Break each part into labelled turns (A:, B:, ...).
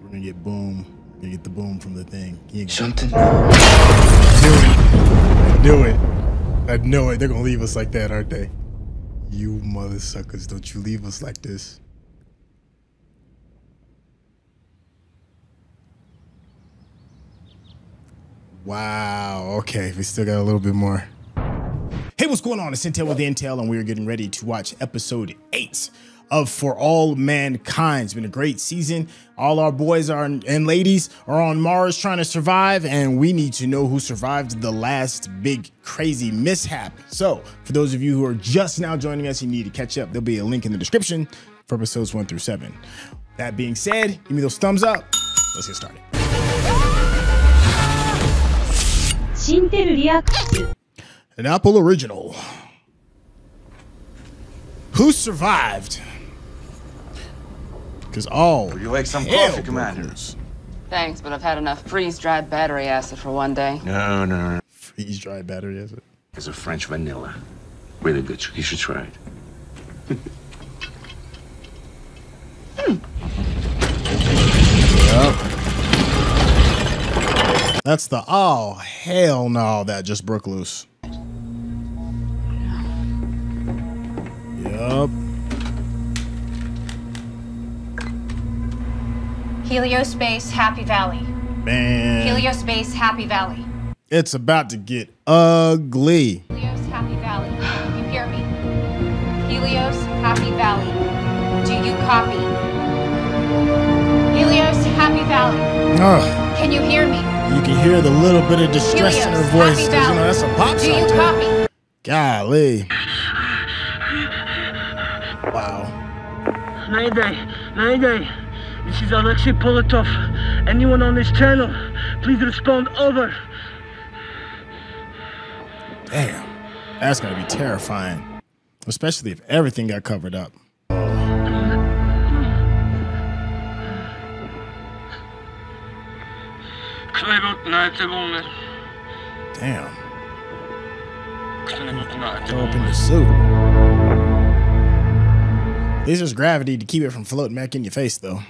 A: We're gonna get boom. We're gonna get the boom from the thing.
B: Something.
A: I knew it. I knew it. They're gonna leave us like that, aren't they? You mother suckers, don't you leave us like this. Wow. Okay, we still got a little bit more. Hey, what's going on? It's Intel with Intel, and we're getting ready to watch episode 8 of For All Mankind. It's been a great season. All our boys and ladies are on Mars trying to survive, and we need to know who survived the last big crazy mishap. So for those of you who are just now joining us, you need to catch up. There'll be a link in the description for episodes 1 through 7. That being said, give me those thumbs up. Let's get started. An Apple original. Who survived? Because
C: would you like some coffee, Commander?
D: Thanks, but I've had enough freeze-dried battery acid for one day.
C: No.
A: Freeze-dried battery acid?
C: It's a French vanilla. Really good. You should try it.
A: Yep. That's the, oh, hell no, that just broke loose. Yup.
E: Heliospace, Happy Valley.
A: Man.
E: Heliospace, Happy Valley.
A: It's about to get ugly.
E: Helios, Happy Valley. You hear me? Helios, Happy Valley. Do you copy? Helios, Happy Valley. Can you hear me?
A: You can hear the little bit of distress
E: Helios,
A: in her voice.
E: Happy
A: 'Cause,
E: Valley.
A: you know, that's a pop
E: Do
A: song.
E: you
A: too.
E: copy?
A: Golly. Wow.
F: Mayday. This is Alexei Polotov. Anyone on this channel, please respond, over.
A: Damn. That's gonna be terrifying. Especially if everything got covered up. Damn. Throw up in the suit. At least there's gravity to keep it from floating back in your face, though.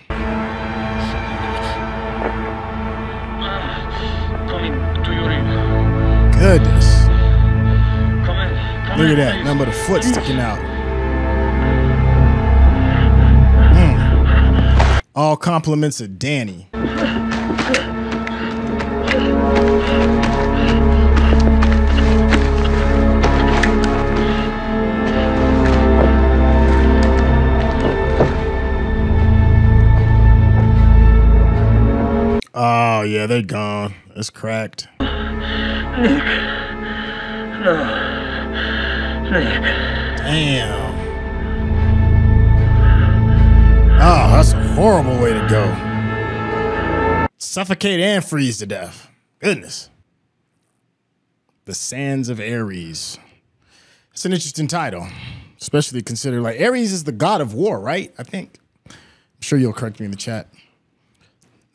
A: Goodness. Look at that. Nothing but a foot sticking out. All compliments of Danny. Oh, yeah, they're gone. It's cracked.
F: Nick.
A: Damn. Oh, that's a horrible way to go. Suffocate and freeze to death. Goodness. The Sands of Ares. It's an interesting title, especially consider like Ares is the god of war, right? I think. I'm sure you'll correct me in the chat.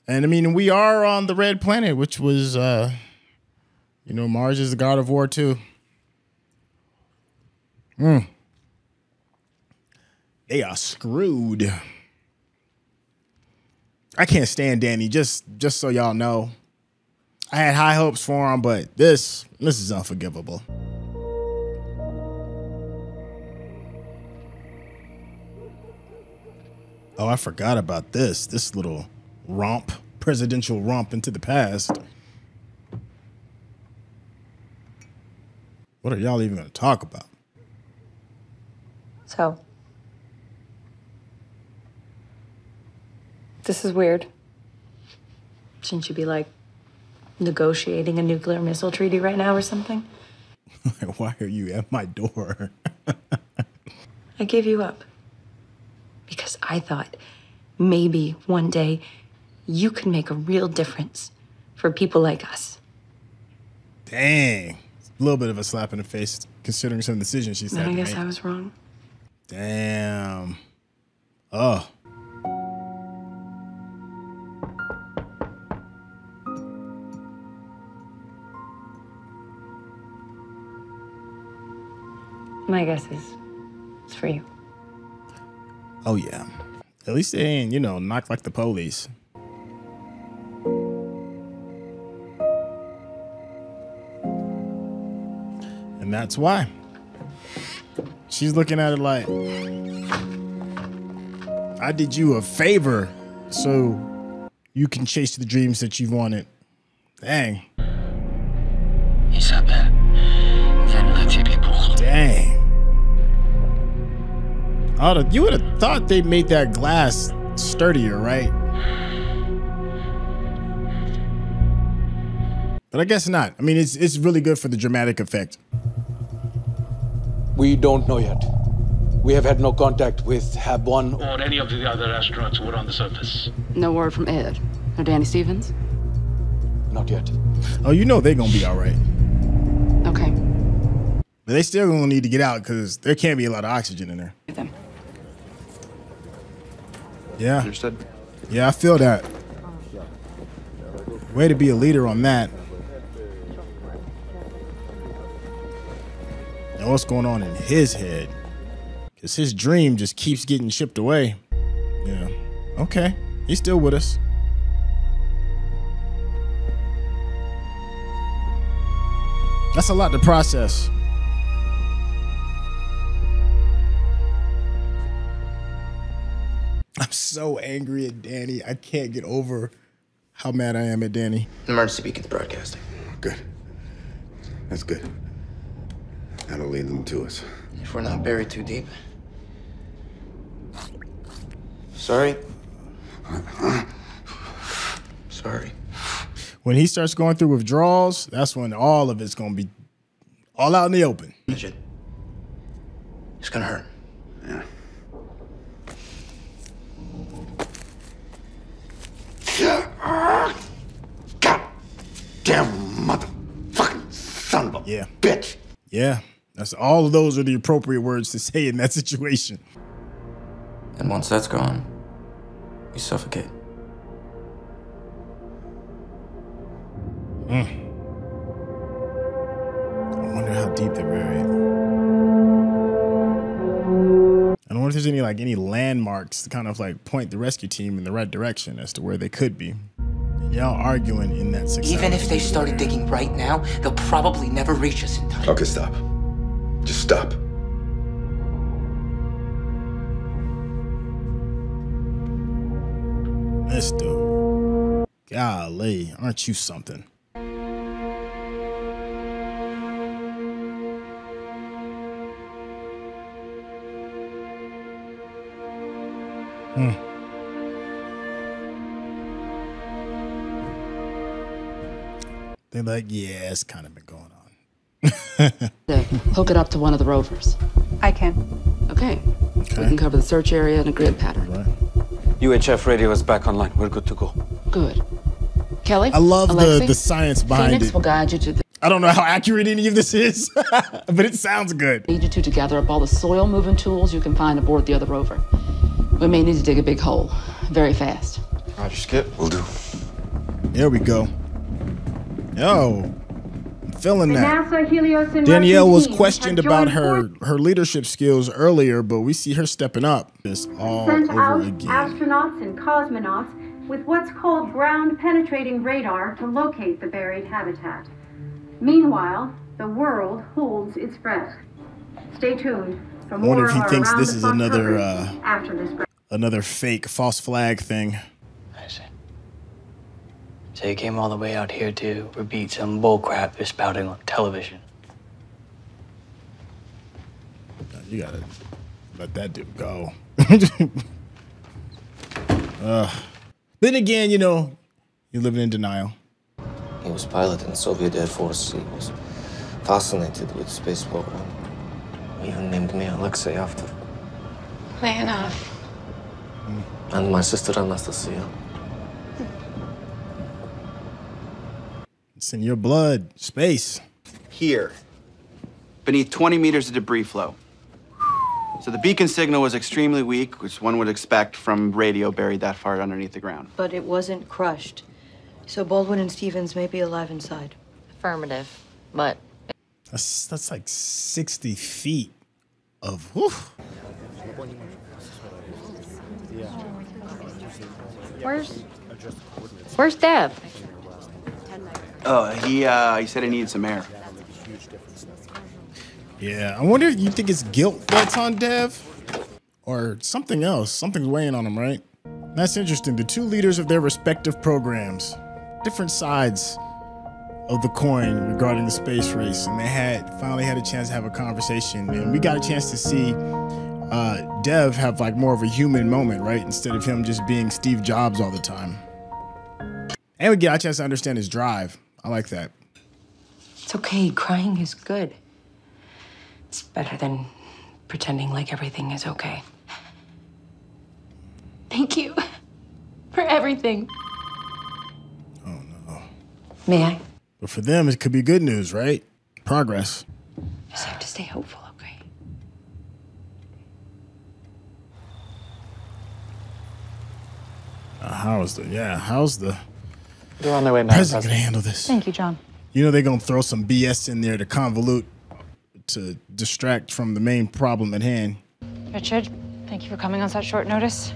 A: And I mean, we are on the red planet, which was, you know, Mars is the god of war too. They are screwed. I can't stand Danny, just so y'all know. I had high hopes for him, but this is unforgivable. Oh, I forgot about this little romp, presidential romp into the past. What are y'all even going to talk about?
G: So, this is weird. Shouldn't you be like negotiating a nuclear missile treaty right now or something?
A: Why are you at my door?
G: I gave you up because I thought maybe one day you could make a real difference for people like us.
A: Dang. It's a little bit of a slap in the face considering some decisions she said.
G: I guess I was wrong.
A: Damn. Oh.
G: My guess is it's for you.
A: Oh, yeah. At least they ain't, you know, knocked like the police. And that's why. She's looking at it like, I did you a favor so you can chase the dreams that you wanted. Dang.
B: Isabelle, viens тебе pour.
A: Dang. You would have thought they made that glass sturdier, right? But I guess not. I mean, it's really good for the dramatic effect.
H: We don't know yet. We have had no contact with Hab 1
F: Or any of the other astronauts who were on the surface.
D: No word from Ed or Danny Stevens?
H: Not yet.
A: Oh, you know they're gonna be all right.
D: Okay.
A: But they still gonna need to get out because there can't be a lot of oxygen in there.
D: Them.
A: Yeah.
I: Understood.
A: Yeah, I feel that. Way to be a leader on that. Now what's going on in his head? Because his dream just keeps getting shipped away. Yeah. Okay. He's still with us. That's a lot to process. I'm so angry at Danny. I can't get over how mad I am at Danny.
B: Emergency beacon's broadcasting.
C: Good. That's good. That'll lead them to us.
B: If we're not buried too deep. Sorry. Sorry.
A: When he starts going through withdrawals, that's when all of it's going to be all out in the open.
B: Legit. It's gonna hurt.
C: Yeah. God damn motherfucking son of a bitch.
A: Yeah. That's all of those are the appropriate words to say in that situation.
B: And once that's gone, we suffocate.
A: I wonder how deep they're buried. I wonder if there's any landmarks to kind of like point the rescue team in the right direction as to where they could be. And y'all arguing in that 6
J: Even if they started digging right now, they'll probably never reach us in time.
C: Okay, stop. Just stop.
A: This dude. Golly, aren't you something? They're like, yeah, it's kind of been going on.
D: Hook it up to one of the rovers.
E: I can.
D: Okay. We can cover the search area in a grid pattern.
A: Right.
I: UHF radio is back online. We're good to go.
D: Good. Kelly?
A: I love
D: Alexei?
A: the science behind
D: Phoenix
A: it.
D: will guide you to the...
A: I don't know how accurate any of this is, but it sounds good.
D: Need you two to gather up all the soil moving tools you can find aboard the other rover. We may need to dig a big hole very fast.
B: Roger, Skip.
C: Will do.
A: There we go. Yo, I'm feeling that.
K: NASA, Helios, and
A: Danielle
K: Russian
A: was
K: teams
A: questioned
K: have
A: about
K: joined
A: her leadership skills earlier, but we see her stepping up. This all
K: sent
A: over
K: out
A: again.
K: astronauts and cosmonauts with what's called ground-penetrating radar to locate the buried habitat. Meanwhile, the world holds its breath. Stay tuned for
A: I wonder
K: more
A: if he
K: of our
A: thinks this is
K: around-the-clock
A: another
K: coverage after this break.
A: another fake false flag thing.
J: I see. So you came all the way out here to repeat some bullcrap you're spouting on television.
A: You gotta let that dude go. Then again, you're living in denial.
L: He was piloting Soviet Air Force. He was fascinated with space program. He even named me Alexei after.
E: Leonov.
L: And my sister Anastasia.
A: It's in your blood. Space.
I: Here, beneath 20 meters of debris flow. So the beacon signal was extremely weak, which one would expect from radio buried that far underneath the ground.
M: But it wasn't crushed. So Baldwin and Stevens may be alive inside.
G: Affirmative. But
A: That's like 60 feet of whew.
G: Where's Deb?
I: Oh, he said he needed some air.
A: Yeah, I wonder, you think it's guilt that's on Dev? Or something else? Something's weighing on him, right? That's interesting. The two leaders of their respective programs, different sides of the coin regarding the space race, and they finally had a chance to have a conversation, and we got a chance to see Dev have like more of a human moment, right? Instead of him just being Steve Jobs all the time. And we got a chance to understand his drive. I like that.
G: It's okay. Crying is good. It's better than pretending like everything is okay.
E: Thank you for everything.
A: Oh, no.
G: May I?
A: But for them, it could be good news, right? Progress.
G: Just have to stay hopeful, okay?
A: How's the
N: They're on their way, Madam
A: president gonna handle this?
M: Thank you, John.
A: You know they're gonna throw some BS in there to convolute, to distract from the main problem at hand.
O: Richard, thank you for coming on such short notice.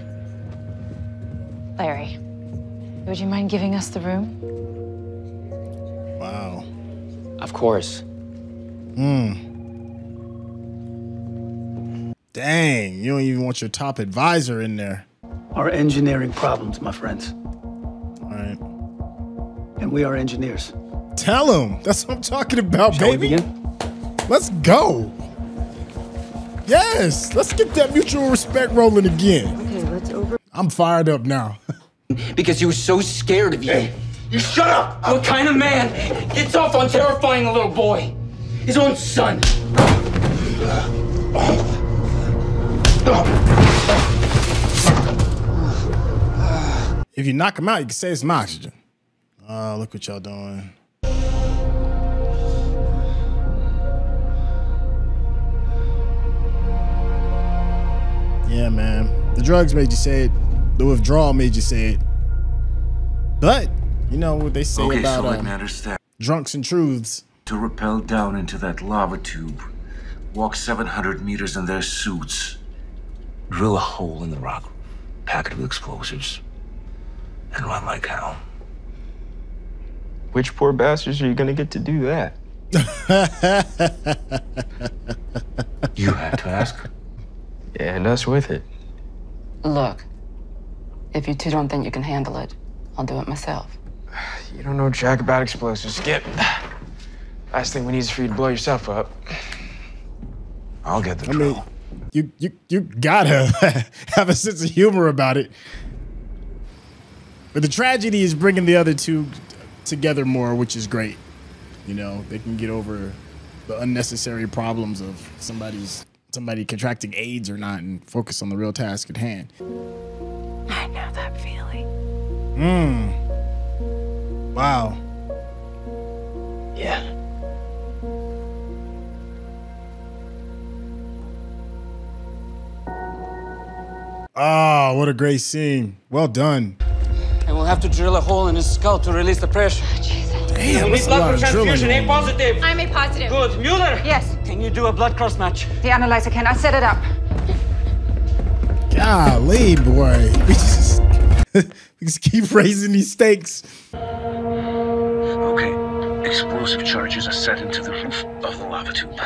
O: Larry, would you mind giving us the room?
A: Wow.
J: Of course.
A: Dang, you don't even want your top advisor in there.
F: Our engineering problems, my friends.
A: All right.
F: And we are engineers.
A: Tell him. That's what I'm talking about,
F: Shall we
A: baby.
F: begin?
A: Let's go. Yes, let's get that mutual respect rolling again.
M: Okay, let's over.
A: I'm fired up now.
J: Because he was so scared of you.
P: Hey, you shut up!
J: What kind of man gets off on terrifying a little boy? His own son.
A: If you knock him out, you can save some oxygen. Look what y'all doing. Yeah, man. The drugs made you say it. The withdrawal made you say it. But, you know what they say
C: Okay,
A: about
C: so let me understand.
A: drunks and truths.
C: To rappel down into that lava tube, walk 700 meters in their suits, drill a hole in the rock, pack it with explosives, and run like hell.
N: Which poor bastards are you gonna get to do that?
C: You had to ask?
N: Yeah, and us with it.
D: Look, if you two don't think you can handle it, I'll do it myself.
N: You don't know jack about explosives. Skip. Last thing we need is for you to blow yourself up.
C: I'll get the
A: drill. I mean, you gotta have a sense of humor about it. But the tragedy is bringing the other two together more, which is great. You know, they can get over the unnecessary problems of somebody contracting AIDS or not and focus on the real task at hand.
G: I know that feeling.
A: Wow.
J: Yeah.
A: Oh, what a great scene. Well done.
J: And we'll have to drill a hole in his skull to release the pressure.
A: Damn,
J: we
A: that's
J: need
A: a lot
J: blood
A: of
J: for transfusion.
A: drilling.
J: A positive.
E: I'm A positive.
J: Good. Mueller.
O: Yes,
J: Can you do a blood cross match?
O: the analyzer can. I'll set it up.
A: Golly, boy. We just keep raising these stakes.
C: Okay, explosive charges are set into the roof of the lava tube.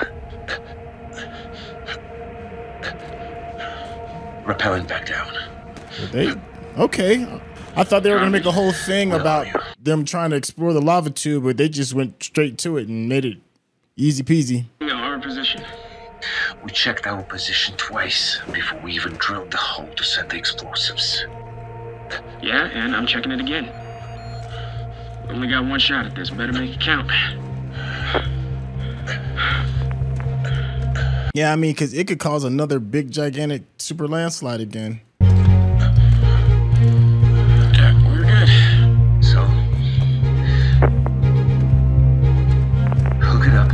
C: Repelling back down.
A: Okay. I thought they were gonna make a whole thing about them trying to explore the lava tube, but they just went straight to it and made it easy peasy.
F: No, our position.
C: We checked our position twice before we even drilled the hole to set the explosives.
F: Yeah, and I'm checking it again. Only got one shot at this. Better make it count.
A: Yeah, I mean, because it could cause another big, gigantic super landslide again.
C: Yeah, we're good. So, hook it up,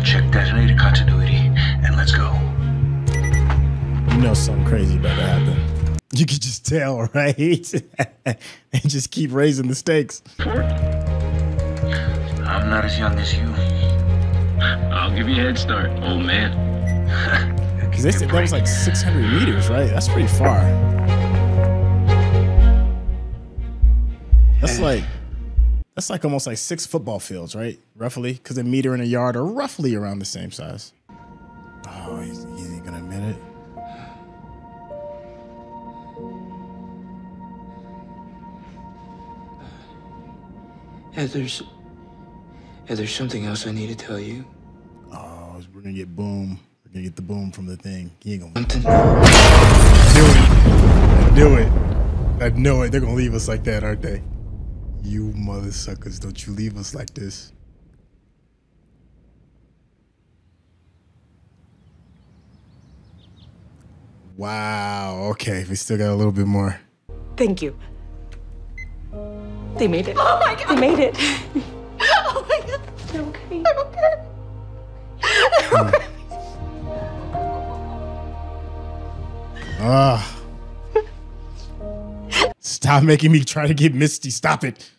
C: check detonator continuity, and let's go.
A: You know something crazy about to happen. You could just tell, right? And just keep raising the stakes.
C: I'm not as young as you.
F: I'll give you a head start, old man.
A: Because they said that was like 600 meters, right? That's pretty far. That's like almost like 6 football fields, right? Roughly, because a meter and a yard are roughly around the same size. Oh, he ain't gonna admit it.
B: There's something else I need to tell you.
A: Oh, we're gonna get boom. We're gonna get the boom from the thing. He ain't gonna. I knew it. I knew it. They're gonna leave us like that, aren't they? You mother suckers! Don't you leave us like this. Wow. Okay, we still got a little bit more.
G: Thank you. They made it. Oh my God. They made it.
E: Oh my God.
G: You're okay.
E: I'm okay.
A: Stop making me try to get misty. Stop it.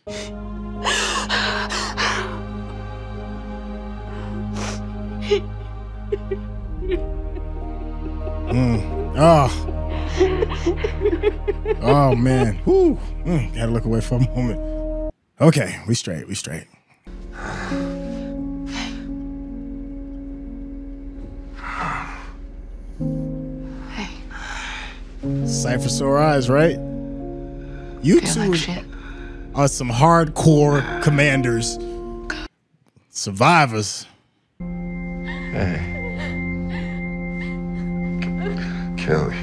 A: Oh man. Whew. Gotta look away for a moment. Okay, we straight. Sight for sore eyes, right? You two are some hardcore commanders. Survivors.
P: Hey. Kelly.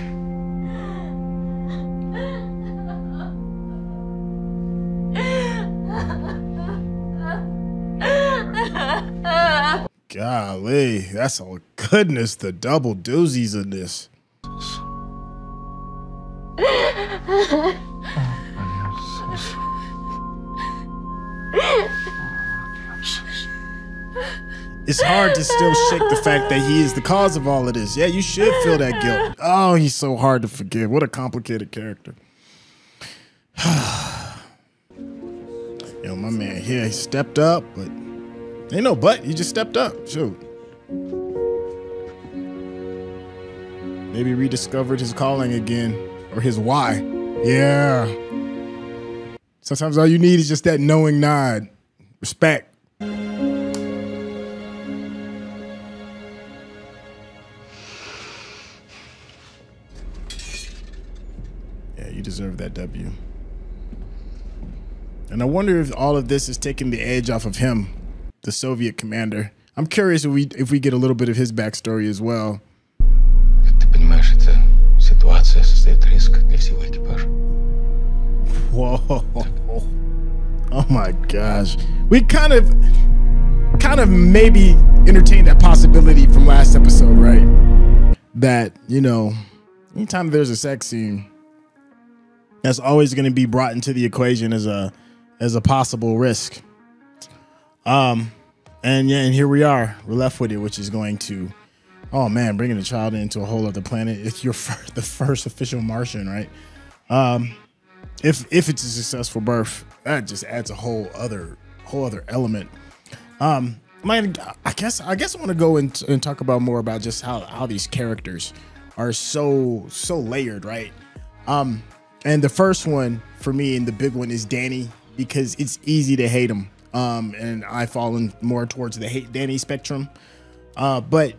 A: Golly, that's all goodness, the double doozies of this. It's hard to still shake the fact that he is the cause of all of this. Yeah, you should feel that guilt. Oh, he's so hard to forgive. What a complicated character. Yo, my man here, he stepped up, but ain't no but. He just stepped up. Shoot. Maybe rediscovered his calling again, or his why. Yeah. Sometimes all you need is just that knowing nod. Respect. Yeah, you deserve that W. And I wonder if all of this is taking the edge off of him, the Soviet commander. I'm curious if we get a little bit of his backstory as well.
L: Ты понимаешь, это ситуация создает риск для всего экипажа.
A: Whoa. Oh my gosh. We kind of maybe entertained that possibility from last episode, right? That, you know, anytime there's a sex scene, that's always going to be brought into the equation as a possible risk. And here we are. We're left with it, which is going to, oh man, bringing a child into a whole other planet. It's the first official Martian, right? If it's a successful birth, that just adds a whole other element. I guess I want to go and talk about more about just how these characters are so layered, right? And the first one for me and the big one is Danny, because it's easy to hate him. And I've fallen more towards the hate Danny spectrum. But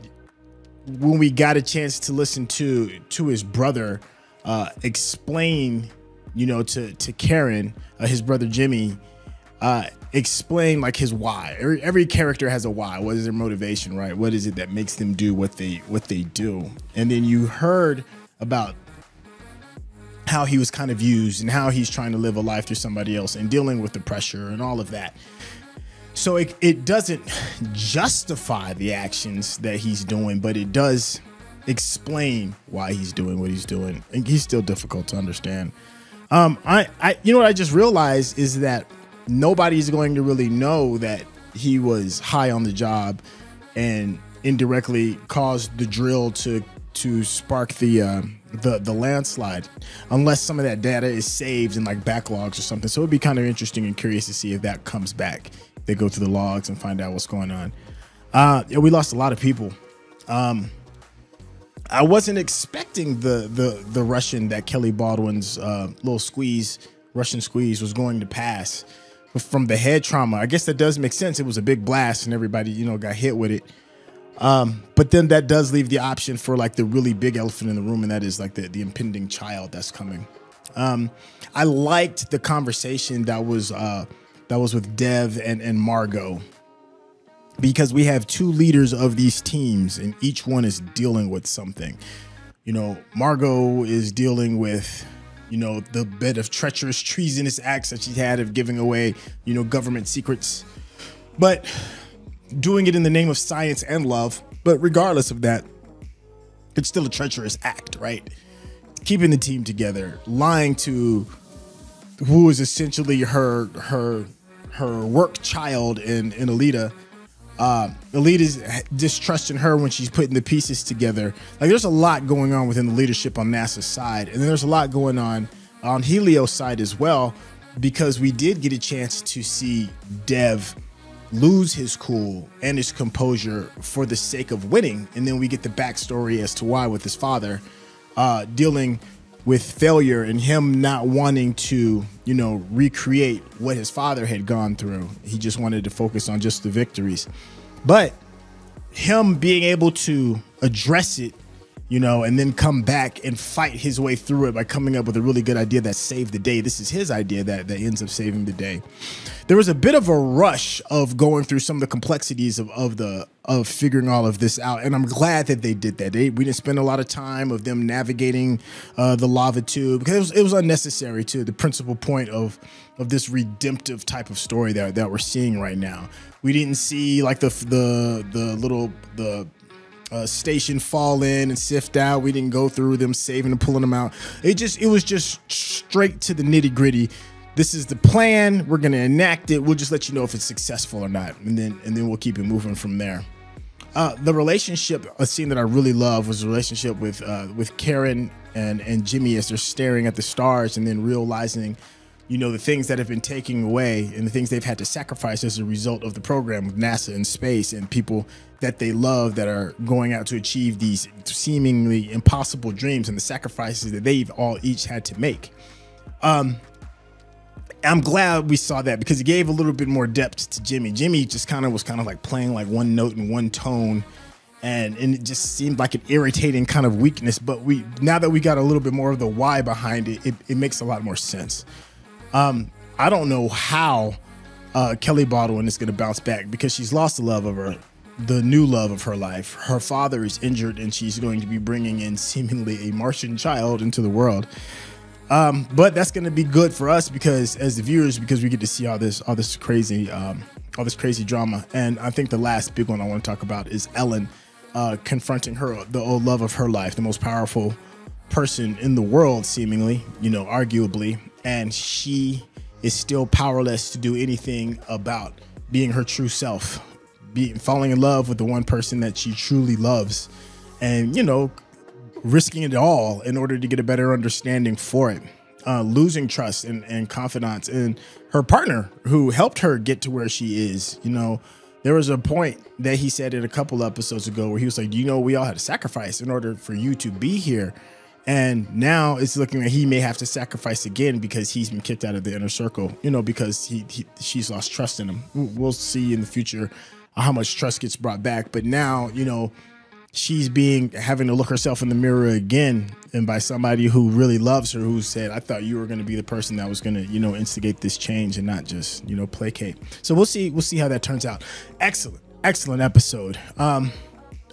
A: when we got a chance to listen to his brother explain, you know, to Karen, his brother Jimmy, explain like his why. Every character has a why. What is their motivation, right? What is it that makes them do what they do? And then you heard about how he was kind of used and how he's trying to live a life through somebody else and dealing with the pressure and all of that. So it doesn't justify the actions that he's doing, but it does explain why he's doing what he's doing. And he's still difficult to understand. You know what I just realized is that nobody's going to really know that he was high on the job and indirectly caused the drill to spark the landslide, unless some of that data is saved in like backlogs or something. So it'd be kind of interesting and curious to see if that comes back. They go through the logs and find out what's going on. Yeah, we lost a lot of people. I wasn't expecting the Russian that Kelly Baldwin's little Russian squeeze was going to pass from the head trauma. I guess that does make sense. It was a big blast and everybody, you know, got hit with it. But then that does leave the option for like the really big elephant in the room, and that is like the impending child that's coming. I liked the conversation that was with Dev and Margot, because we have two leaders of these teams and each one is dealing with something. You know, Margot is dealing with, you know, the bit of treacherous, treasonous acts that she had of giving away, you know, government secrets, but doing it in the name of science and love. But regardless of that, it's still a treacherous act, right? Keeping the team together, lying to who is essentially her work child in Alita. Alita's distrusting her when she's putting the pieces together. Like, there's a lot going on within the leadership on NASA's side, and then there's a lot going on Helios' side as well, because we did get a chance to see Dev lose his cool and his composure for the sake of winning, and then we get the backstory as to why with his father dealing with failure and him not wanting to, you know, recreate what his father had gone through. He just wanted to focus on just the victories. But him being able to address it, you know, and then come back and fight his way through it by coming up with a really good idea that saved the day. This is his idea that ends up saving the day. There was a bit of a rush of going through some of the complexities of figuring all of this out, and I'm glad that they did that. We didn't spend a lot of time of them navigating the lava tube, because it was unnecessary to the principal point of this redemptive type of story that we're seeing right now. We didn't see like the station fall in and sift out. We didn't go through them saving and pulling them out. It was just straight to the nitty gritty. This is the plan. We're going to enact it. We'll just let you know if it's successful or not, and then we'll keep it moving from there. The relationship, a scene that I really love, was the relationship with Karen and Jimmy as they're staring at the stars and then realizing, you know, the things that have been taken away and the things they've had to sacrifice as a result of the program with NASA and space and people that they love that are going out to achieve these seemingly impossible dreams and the sacrifices that they've all each had to make. I'm glad we saw that, because it gave a little bit more depth to Jimmy. Jimmy just was like playing like one note and one tone, and it just seemed like an irritating kind of weakness. But now that we got a little bit more of the why behind it, it makes a lot more sense. I don't know how Kelly Baldwin is going to bounce back, because she's lost the new love of her life. Her father is injured, and she's going to be bringing in seemingly a Martian child into the world. But that's going to be good for us, because as the viewers, because we get to see all this crazy drama. And I think the last big one I want to talk about is Ellen confronting the old love of her life, the most powerful person in the world, seemingly, you know, arguably, and she is still powerless to do anything about being her true self, falling in love with the one person that she truly loves, and, you know, risking it all in order to get a better understanding for it, losing trust and confidence in her partner who helped her get to where she is. You know, there was a point that he said it a couple episodes ago where he was like, you know, we all had to sacrifice in order for you to be here. And now it's looking like he may have to sacrifice again, because he's been kicked out of the inner circle, you know, because she's lost trust in him. We'll see in the future how much trust gets brought back. But now, you know, she's having to look herself in the mirror again, and by somebody who really loves her, who said, I thought you were going to be the person that was going to, you know, instigate this change and not just, you know, placate. So we'll see how that turns out. Excellent episode.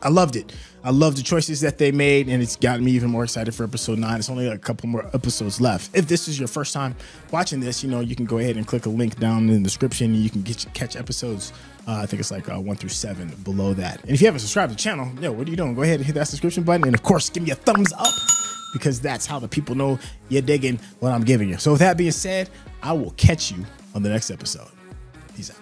A: I loved it. I love the choices that they made, and it's gotten me even more excited for episode 9. It's only a couple more episodes left. If this is your first time watching this, you know, you can go ahead and click a link down in the description, and you can catch episodes. I think it's like 1 through 7 below that. And if you haven't subscribed to the channel, yo, what are you doing? Go ahead and hit that subscription button, and of course, give me a thumbs up, because that's how the people know you're digging what I'm giving you. So with that being said, I will catch you on the next episode. Peace out.